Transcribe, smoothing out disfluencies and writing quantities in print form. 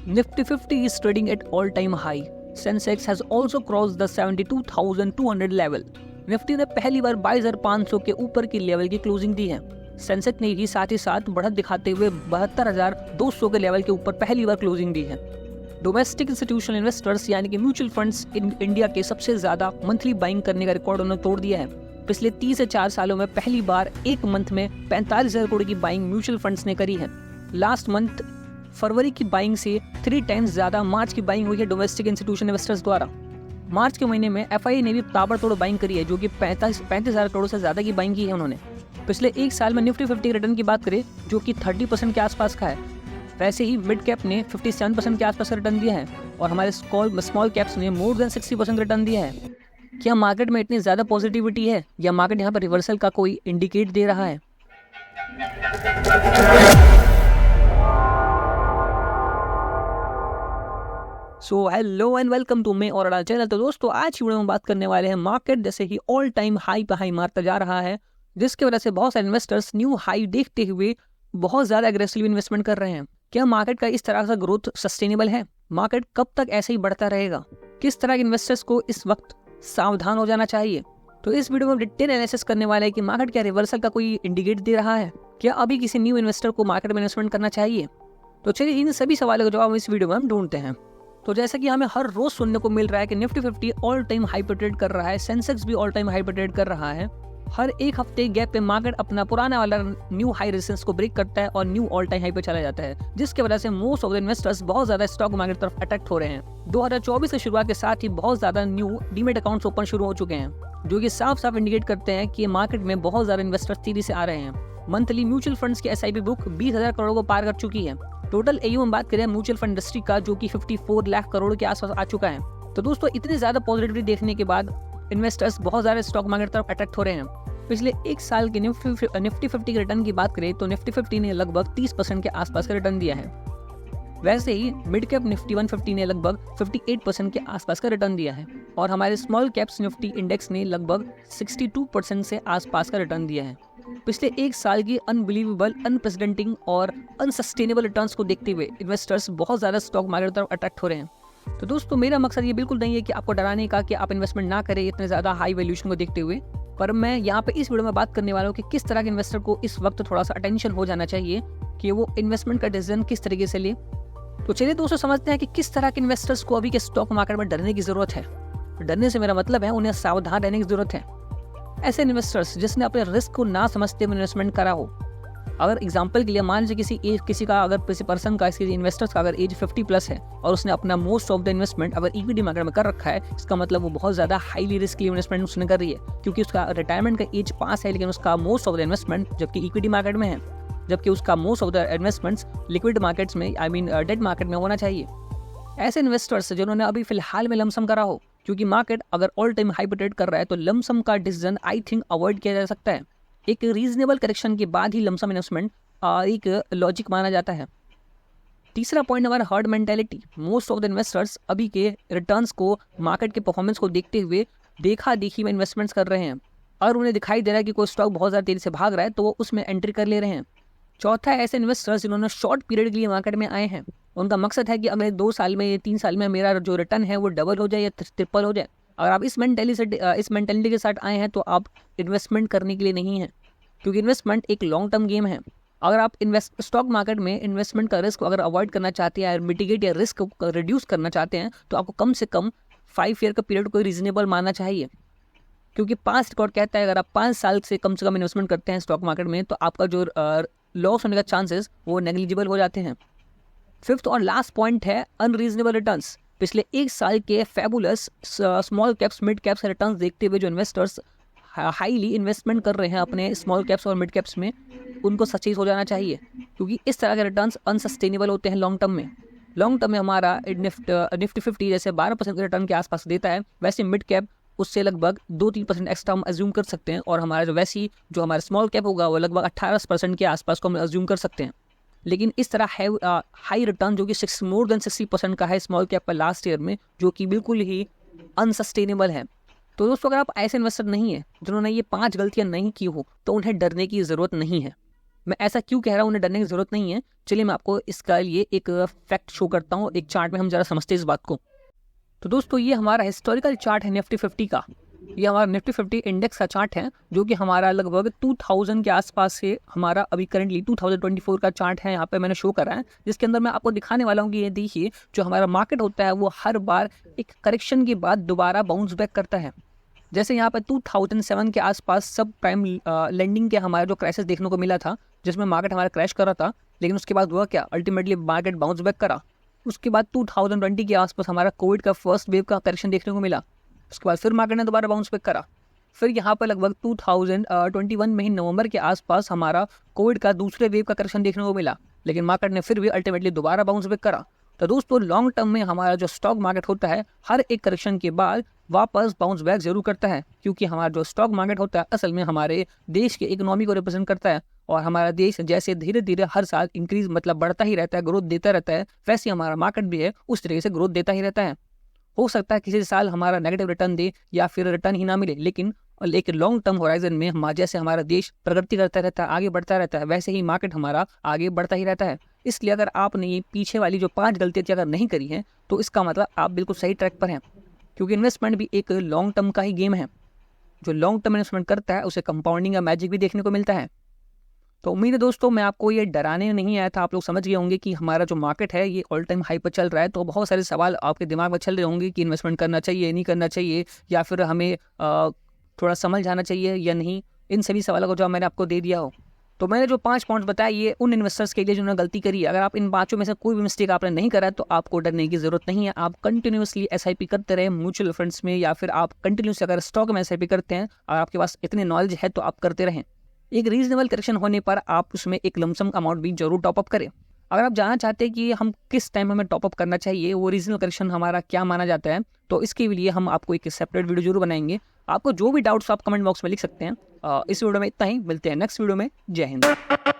Nifty 50 is trading at all-time high. Sensex has also crossed the 72,200 level. Nifty ने पहली बार 22,500 के ऊपर की लेवल की क्लोजिंग दी है। सेंसेक्स ने भी साथ ही साथ बढ़त दिखाते हुए 72,200 के लेवल के ऊपर पहली बार क्लोजिंग दी है। डोमेस्टिक इंस्टीट्यूशनल इन्वेस्टर्स यानी कि म्यूचुअल फंड्स इंडिया के सबसे ज्यादा मंथली बाइंग करने का रिकॉर्ड उन्होंने तोड़ दिया है। पिछले 3 से 4 सालों में पहली बार एक मंथ में 45,000 करोड़ की बाइंग म्यूचुअल फंड्स ने करी है। लास्ट मंथ फरवरी की बाइंग से 3 टाइम्स ज्यादा मार्च की बाइंग हुई है डोमेस्टिक इंस्टीट्यूशनल इन्वेस्टर्स द्वारा। मार्च के महीने में एफआईए ने भी ताबड़तोड़ बाइंग करी है, जो कि 35,000 करोड़ से ज्यादा की बाइंग की है उन्होंने। पिछले एक साल में निफ्टी 50 रिटर्न की बात करें जो कि 30% के आसपास का है, वैसे ही मिड कैप ने 57% के आसपास रिटर्न दिया है और हमारे स्मॉल कैप्स ने मोर देन 60% रिटर्न दिया है। क्या मार्केट में इतनी ज़्यादा पॉजिटिविटी है या मार्केट यहाँ पर रिवर्सल का कोई इंडिकेट दे रहा है? So hello and welcome to my our channel. तो दोस्तों आज की वीडियो में बात करने वाले हैं मार्केट जैसे ही ऑल टाइम हाई पे हाई मारता जा रहा है, जिसकी वजह से बहुत सारे इन्वेस्टर्स न्यू हाई देखते हुए बहुत ज़्यादा एग्रेसिव इन्वेस्टमेंट कर रहे हैं। क्या मार्केट का इस तरह का ग्रोथ सस्टेनेबल है? मार्केट कब तक ऐसे ही बढ़ता रहेगा? किस तरह के इन्वेस्टर्स को इस वक्त सावधान हो जाना चाहिए? तो इस वीडियो में डिटेल एनालिसिस करने वाले हैं कि मार्केट क्या रिवर्सल का कोई इंडिकेट दे रहा है, क्या अभी किसी न्यू इन्वेस्टर को मार्केट में इन्वेस्टमेंट करना चाहिए? तो चलिए इन सभी सवालों का जवाब इस वीडियो में हम ढूंढते हैं। तो जैसा कि हमें हर रोज सुनने को मिल रहा है कि निफ्टी 50 ऑल टाइम हाई पे ट्रेड कर रहा है, सेंसेक्स भी ऑल टाइम हाई पे ट्रेड कर रहा है। हर एक हफ्ते गैप पे मार्केट अपना पुराना वाला न्यू हाई रेजिस्टेंस को ब्रेक करता है और न्यू ऑल टाइम हाई पे चला जाता है, जिसकी वजह से मोस्ट ऑफ द इन्वेस्टर्स बहुत ज्यादा स्टॉक मार्केट तरफ अट्रैक्ट हो रहे हैं। 2024 की शुरुआत के साथ ही बहुत ज्यादा न्यू डीमेट अकाउंट्स ओपन शुरू हो चुके हैं, जो कि साफ साफ इंडिकेट करते हैं कि मार्केट में बहुत ज्यादा इन्वेस्टर्स तेजी से आ रहे हैं। मंथली म्यूचुअल फंड्स की एसआईपी बुक 20,000 करोड़ को पार कर चुकी है। टोटल एयूएम बात करें म्यूचुअल फंड इंडस्ट्री का, जो कि 54 लाख करोड़ के आसपास आ चुका है। तो दोस्तों इतनी ज्यादा पॉजिटिविटी देखने के बाद इन्वेस्टर्स बहुत ज्यादा स्टॉक मार्केट तरफ अट्रैक्ट हो रहे हैं। पिछले एक साल के निफ्टी 50 के रिटर्न की बात करें तो निफ्टी 50 ने लगभग 30% के आसपास का रिटर्न दिया है। वैसे ही मिड कैप निफ्टी 150 ने लगभग 58% के आसपास का रिटर्न दिया है और हमारे स्मॉल कैप्स निफ्टी इंडेक्स ने लगभग 62% से आसपास का रिटर्न दिया है। पिछले एक साल की अनबिलीवेबल, अनप्रेसिडेंटिंग और अनसस्टेनेबल रिटर्न्स को देखते हुए इन्वेस्टर्स बहुत ज़्यादा स्टॉक मार्केट तरफ अट्रैक्ट हो रहे हैं। तो दोस्तों मेरा मकसद ये बिल्कुल नहीं है कि आपको डराने का कि आप इन्वेस्टमेंट ना करें इतने ज़्यादा हाई वैल्यूएशन को देखते हुए, पर मैं यहाँ पे इस वीडियो में बात करने वाला हूँ कि किस तरह के इन्वेस्टर को इस वक्त थोड़ा सा अटेंशन हो जाना चाहिए कि वो इन्वेस्टमेंट का डिसीजन किस तरीके से ले। तो चलिए दोस्तों समझते हैं कि किस तरह के इन्वेस्टर्स को अभी के स्टॉक मार्केट में डरने की जरूरत है। डरने से मेरा मतलब है उन्हें सावधान रहने की जरूरत है। ऐसे इन्वेस्टर्स जिसने अपने रिस्क को ना समझते हुए इन्वेस्टमेंट करा हो। अगर एग्जांपल के लिए मान लीजिए किसी का अगर किसी पर्सन का, किसी इन्वेस्टर्स का अगर एज 50+ है और उसने अपना मोस्ट ऑफ द इन्वेस्टमेंट अगर इक्विटी मार्केट में कर रखा है, इसका मतलब वो बहुत ज्यादा हाईली रिस्की इन्वेस्टमेंट उसने कर रही है, क्योंकि उसका रिटायरमेंट का एज पास है लेकिन उसका मोस्ट ऑफ द इन्वेस्टमेंट जबकि इक्विटी मार्केट में है, जबकि उसका most of the investments liquid markets में डेट मार्केट में होना चाहिए। ऐसे इन्वेस्टर्स जिन्होंने अभी फिलहाल में लमसम करा हो, क्योंकि मार्केट अगर ऑल टाइम हाई पे ट्रेड कर रहा है तो लमसम का डिसीजन आई थिंक अवॉइड किया जा सकता है। एक रीजनेबल करेक्शन के बाद ही लमसम इन्वेस्टमेंट एक लॉजिक माना जाता है। तीसरा पॉइंट हमारा herd mentality. Most of the investors अभी के रिटर्न्स को, मार्केट के परफॉर्मेंस को देखते हुए देखा देखी में इन्वेस्टमेंट्स कर रहे हैं और उन्हें दिखाई दे रहा है कि कोई स्टॉक बहुत ज़्यादा तेजी से भाग रहा है तो वो उसमें एंट्री कर ले रहे हैं। चौथा है ऐसे इन्वेस्टर्स जिन्होंने शॉर्ट पीरियड के लिए मार्केट में आए हैं। उनका मकसद है कि अगले 2 साल में या 3 साल में मेरा जो रिटर्न है वो डबल हो जाए या ट्रिपल हो जाए। अगर आप इस मेंटेलिटी के साथ आए हैं तो आप इन्वेस्टमेंट करने के लिए नहीं है, क्योंकि इन्वेस्टमेंट एक लॉन्ग टर्म गेम है। अगर आप स्टॉक मार्केट में इन्वेस्टमेंट का रिस्क अगर अवॉइड करना चाहते हैं, मिटिगेट या रिस्क को रिड्यूस करना चाहते हैं, तो आपको कम से कम 5 ईयर का पीरियड को रीजनेबल मानना चाहिए, क्योंकि पास्ट रिकॉर्ड कहता है अगर आप 5 साल से कम इन्वेस्टमेंट करते हैं स्टॉक मार्केट में तो आपका जो लॉस होने का चांसेस वो नेग्लिजिबल हो जाते हैं। फिफ्थ और लास्ट पॉइंट है अनरीजनेबल रिटर्न्स। पिछले एक साल के fabulous small caps, mid caps returns देखते हुए जो इन्वेस्टर्स हाईली इन्वेस्टमेंट कर रहे हैं अपने स्मॉल कैप्स और मिड कैप्स में, उनको सचेत हो जाना चाहिए, क्योंकि इस तरह के रिटर्न्स अनसस्टेनेबल होते हैं लॉन्ग टर्म में। लॉन्ग टर्म में हमारा निफ्टी 50 जैसे 12% के रिटर्न के आसपास देता है, वैसे मिड कैप उससे लगभग 2-3% एक्स्ट्रा हम अज्यूम कर सकते हैं और हमारा जो हमारा स्मॉल कैप होगा वो लगभग 18% के आसपास को हम अज्यूम कर सकते हैं। लेकिन इस तरह हाई रिटर्न जो कि मोर देन 60% का है स्मॉल कैप पर लास्ट ईयर में, जो कि बिल्कुल ही अनसस्टेनेबल है। तो दोस्तों अगर आप ऐसे इन्वेस्टर नहीं है जिन्होंने ये 5 गलतियां नहीं की हो तो उन्हें डरने की ज़रूरत नहीं है। मैं ऐसा क्यों कह रहा हूँ, उन्हें डरने की जरूरत नहीं है। चलिए मैं आपको इसका लिए एक फैक्ट शो करता हूँ, एक चार्ट में हम जरा समझते हैं इस बात को। तो दोस्तों ये हमारा हिस्टोरिकल चार्ट है निफ्टी 50 का। ये हमारा निफ्टी 50 इंडेक्स का चार्ट है, जो कि हमारा लगभग 2000 के आसपास से हमारा अभी करंटली 2024 का चार्ट है, यहाँ पे मैंने शो करा है, जिसके अंदर मैं आपको दिखाने वाला हूँ कि ये देखिए जो हमारा मार्केट होता है वो हर बार एक करेक्शन के बाद दोबारा बाउंस बैक करता है। जैसे यहाँ पर 2007 के आसपास सब प्राइम लेंडिंग के हमारा जो क्राइसिस देखने को मिला था, जिसमें मार्केट हमारा क्रैश कर रहा था, लेकिन उसके बाद हुआ क्या, अल्टीमेटली मार्केट बाउंस बैक करा। उसके बाद 2020 के आसपास हमारा कोविड का फर्स्ट वेव का करेक्शन देखने को मिला, उसके बाद फिर मार्केट ने दोबारा बाउंस बैक करा। फिर यहाँ पर लगभग 2021 में ही नवंबर के आसपास हमारा कोविड का दूसरे वेव का करेक्शन देखने को मिला, लेकिन मार्केट ने फिर भी अल्टीमेटली दोबारा बाउंस बैक करा। तो दोस्तों लॉन्ग टर्म में हमारा जो स्टॉक मार्केट होता है हर एक करेक्शन के बाद वापस बाउंस बैक जरूर करता है, क्योंकि हमारा जो स्टॉक मार्केट होता है असल में हमारे देश के इकोनॉमी को रिप्रेजेंट करता है। और हमारा देश जैसे धीरे धीरे हर साल इंक्रीज मतलब बढ़ता ही रहता है, ग्रोथ देता रहता है, वैसे हमारा मार्केट भी है उस तरीके से ग्रोथ देता ही रहता है। हो सकता है किसी साल हमारा नेगेटिव रिटर्न दे या फिर रिटर्न ही ना मिले, लेकिन लॉन्ग टर्म होराइजन में जैसे हमारा देश प्रगति करता रहता है, आगे बढ़ता रहता है, वैसे ही मार्केट हमारा आगे बढ़ता ही रहता है। इसलिए अगर आपने ये पीछे वाली जो 5 गलतियां अगर नहीं करी हैं तो इसका मतलब आप बिल्कुल सही ट्रैक पर हैं, क्योंकि इन्वेस्टमेंट भी एक लॉन्ग टर्म का ही गेम है। जो लॉन्ग टर्म इन्वेस्टमेंट करता है उसे कंपाउंडिंग का मैजिक भी देखने को मिलता है। तो उम्मीद है दोस्तों मैं आपको ये डराने नहीं आया था, आप लोग समझ गए होंगे कि हमारा जो मार्केट है ये ऑल टाइम हाई पर चल रहा है। तो बहुत सारे सवाल आपके दिमाग में चल रहे होंगे कि इन्वेस्टमेंट करना चाहिए नहीं करना चाहिए, या फिर हमें थोड़ा समझ जाना चाहिए या नहीं। इन सभी सवालों का जवाब मैंने आपको दे दिया हो। तो मैंने जो 5 पॉइंट्स बताए ये उन इन्वेस्टर्स के लिए जिन्होंने गलती करी। अगर आप इन 5 में से कोई भी मिस्टेक आपने नहीं करा तो आपको डरने की जरूरत नहीं है। आप कंटिन्यूसली SIP करते रहे म्यूचुअल फंड्स में, या फिर आप कंटिन्यूसली अगर स्टॉक में SIP करते हैं और आपके पास इतनी नॉलेज है तो आप करते रहें। एक रीजनेबल करेक्शन होने पर आप उसमें एक लमसम अमाउंट भी जरूर टॉपअप करें। अगर आप जानना चाहते हैं कि हम किस टाइम हमें टॉपअप करना चाहिए, वो रीजनल करेक्शन हमारा क्या माना जाता है, तो इसके लिए हम आपको एक सेपरेट वीडियो जरूर बनाएंगे। आपको जो भी डाउट्स आप कमेंट बॉक्स में लिख सकते हैं। इस वीडियो में इतना ही, मिलते हैं नेक्स्ट वीडियो में। जय हिंद।